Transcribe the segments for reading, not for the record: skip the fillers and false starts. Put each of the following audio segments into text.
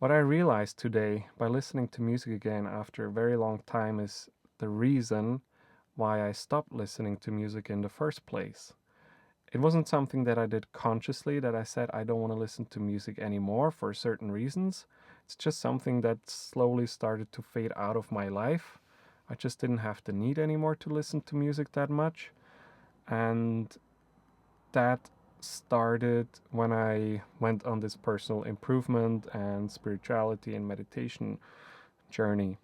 What I realized today by listening to music again after a very long time is the reason why I stopped listening to music in the first place. It wasn't something that I did consciously, that I said I don't want to listen to music anymore for certain reasons. It's just something that slowly started to fade out of my life. I just didn't have the need anymore to listen to music that much. And that started when I went on this personal improvement and spirituality and meditation journey.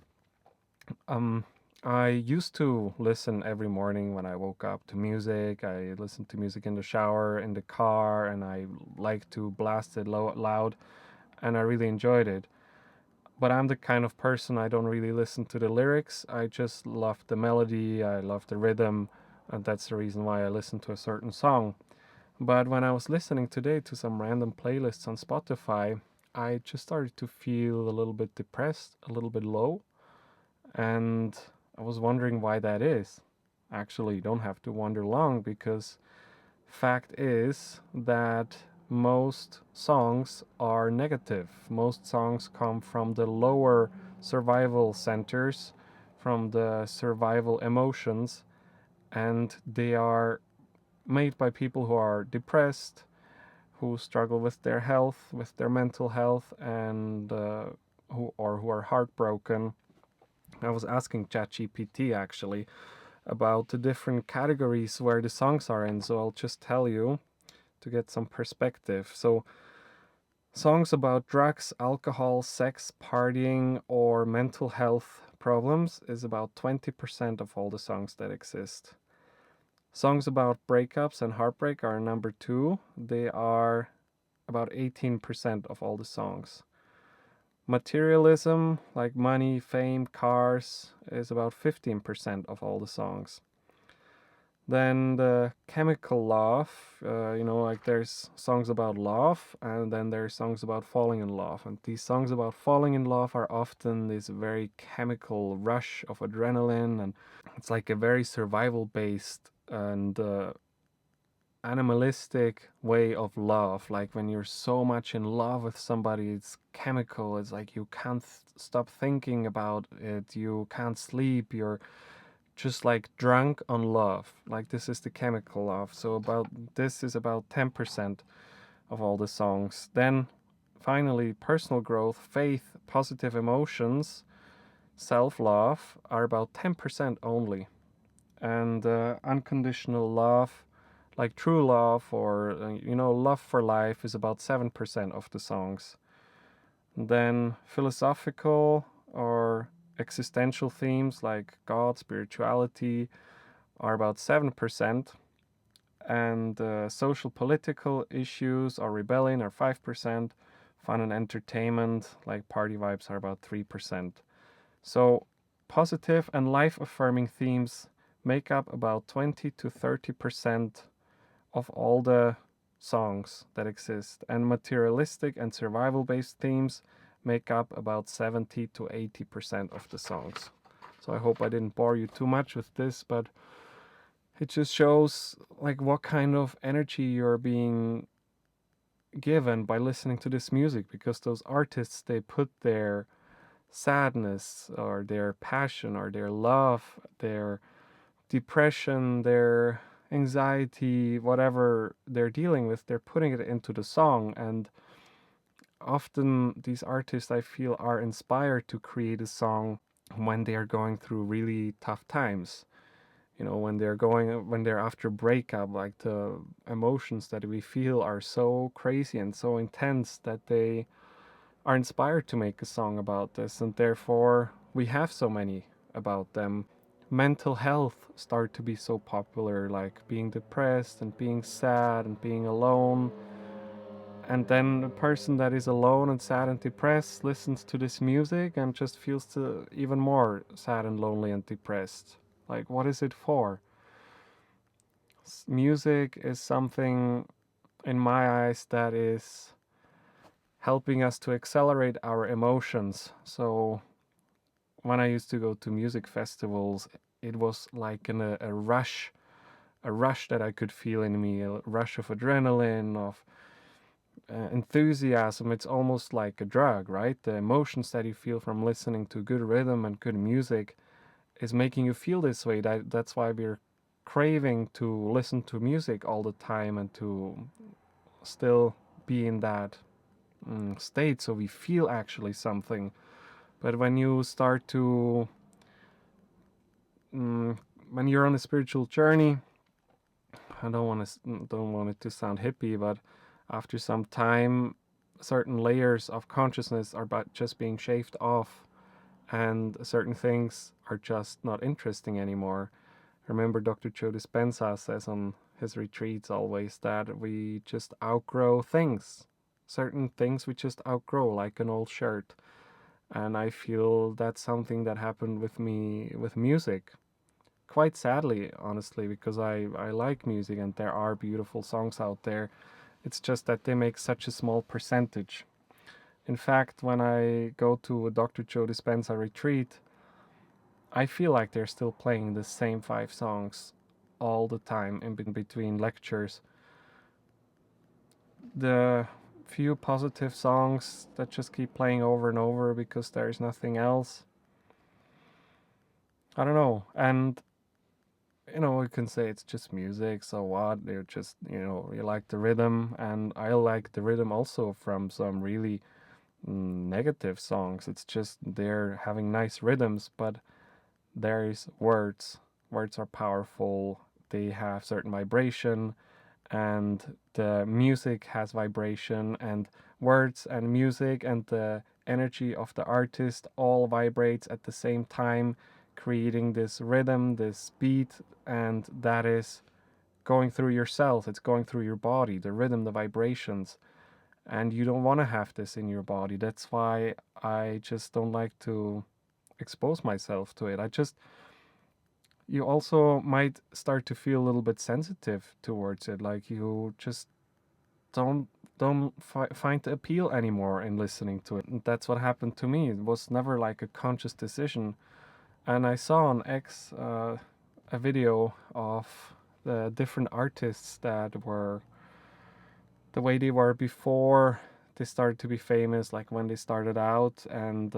Um, I used to listen every morning when I woke up to music. I listened to music in the shower, in the car, and I like to blast it loud, and I really enjoyed it. But I'm the kind of person I don't really listen to the lyrics. I just love the melody, I love the rhythm, and that's the reason why I listen to a certain song. But when I was listening today to some random playlists on Spotify, I just started to feel a little bit depressed, a little bit low, and I was wondering why that is. Actually, you don't have to wonder long because fact is that most songs are negative. Most songs come from the lower survival centers, from the survival emotions, and they are made by people who are depressed, who struggle with their health, with their mental health, and who are heartbroken. I was asking ChatGPT actually about the different categories where the songs are in, so I'll just tell you to get some perspective. So, songs about drugs, alcohol, sex, partying, or mental health problems is about 20% of all the songs that exist. Songs about breakups and heartbreak are number two. They are about 18% of all the songs. Materialism, like money, fame, cars, is about 15% of all the songs. Then the chemical love, like there's songs about love, and then there's songs about falling in love. And these songs about falling in love are often this very chemical rush of adrenaline, and it's like a very survival based and animalistic way of love. Like when you're so much in love with somebody, it's chemical. It's like you can't stop thinking about it, you can't sleep, you're just like drunk on love. Like this is the chemical love. So about this is about 10% of all the songs. Then finally personal growth, faith, positive emotions, self-love are about 10% only. And unconditional love, like true love or love for life, is about 7% of the songs. Then philosophical or existential themes like God, spirituality are about 7%, and social political issues or rebellion are 5%. Fun and entertainment like party vibes are about 3%. So positive and life affirming themes make up about 20 to 30% of all the songs that exist, and materialistic and survival based themes make up about 70 to 80% of the songs. So I hope I didn't bore you too much with this, but it just shows like what kind of energy you're being given by listening to this music, because those artists, they put their sadness or their passion or their love, their depression, their anxiety, whatever they're dealing with, they're putting it into the song. And often these artists, I feel, are inspired to create a song when they are going through really tough times. When they're after breakup, like the emotions that we feel are so crazy and so intense that they are inspired to make a song about this, and therefore we have so many about them. Mental health start to be so popular, like being depressed and being sad and being alone. And then a person that is alone and sad and depressed listens to this music and just feels even more sad and lonely and depressed. Like, what is it for? Music is something, in my eyes, that is helping us to accelerate our emotions. So when I used to go to music festivals, it was like a rush that I could feel in me, a rush of adrenaline, of enthusiasm. It's almost like a drug, right? The emotions that you feel from listening to good rhythm and good music is making you feel this way. That's why we're craving to listen to music all the time and to still be in that state, so we feel actually something. But when you start to when you're on a spiritual journey, I don't want it to sound hippie, but after some time, certain layers of consciousness are just being shaved off, and certain things are just not interesting anymore. Remember, Dr. Joe Dispenza says on his retreats always that we just outgrow things. Certain things we just outgrow, like an old shirt. And I feel that's something that happened with me with music. Quite sadly, honestly, because I like music and there are beautiful songs out there. It's just that they make such a small percentage. In fact, when I go to a Dr. Joe Dispenza retreat, I feel like they're still playing the same 5 songs all the time in between lectures. The few positive songs that just keep playing over and over because there's nothing else. I don't know. And you can say it's just music, so what? They're just, you like the rhythm, and I like the rhythm also from some really negative songs. It's just they're having nice rhythms, but there's words. Words are powerful. They have certain vibration, and the music has vibration, and words and music and the energy of the artist all vibrates at the same time, creating this rhythm, this beat, and that is going through your cells, it's going through your body, the rhythm, the vibrations, and you don't want to have this in your body. That's why I just don't like to expose myself to it. You also might start to feel a little bit sensitive towards it, like you just don't find the appeal anymore in listening to it. And that's what happened to me. It was never like a conscious decision. And I saw on X a video of the different artists that were the way they were before they started to be famous, like when they started out, and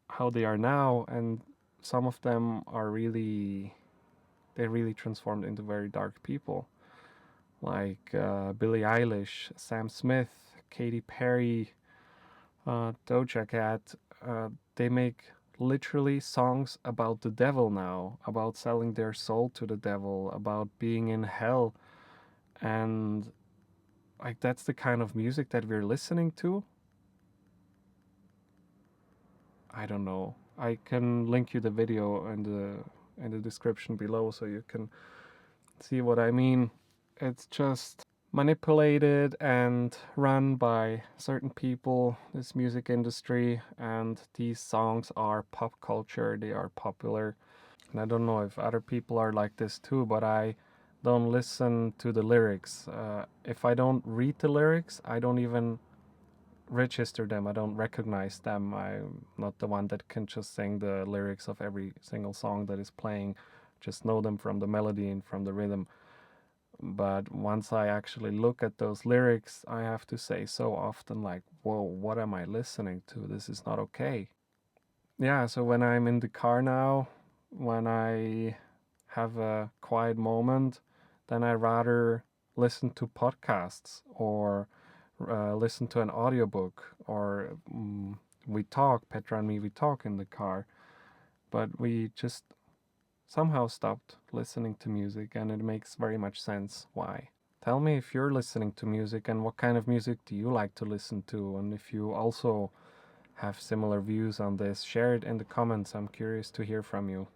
how they are now. And some of them are they really transformed into very dark people, like Billie Eilish, Sam Smith, Katy Perry, Doja Cat. They make literally songs about the devil now, about selling their soul to the devil, about being in hell. And like that's the kind of music that we're listening to. I don't know. I can link you the video in the description below so you can see what I mean. It's just manipulated and run by certain people, this music industry, and these songs are pop culture, they are popular. And I don't know if other people are like this too, but I don't listen to the lyrics. If I don't read the lyrics, I don't even register them, I don't recognize them. I'm not the one that can just sing the lyrics of every single song that is playing, just know them from the melody and from the rhythm. But once I actually look at those lyrics, I have to say so often, like, whoa, what am I listening to? This is not okay. Yeah, so when I'm in the car now, when I have a quiet moment, then I rather listen to podcasts or listen to an audiobook or we talk, Petra and me, we talk in the car. But we just somehow stopped listening to music, and it makes very much sense why. Tell me if you're listening to music and what kind of music do you like to listen to, and if you also have similar views on this, share it in the comments. I'm curious to hear from you.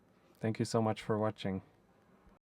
Thank you so much for watching.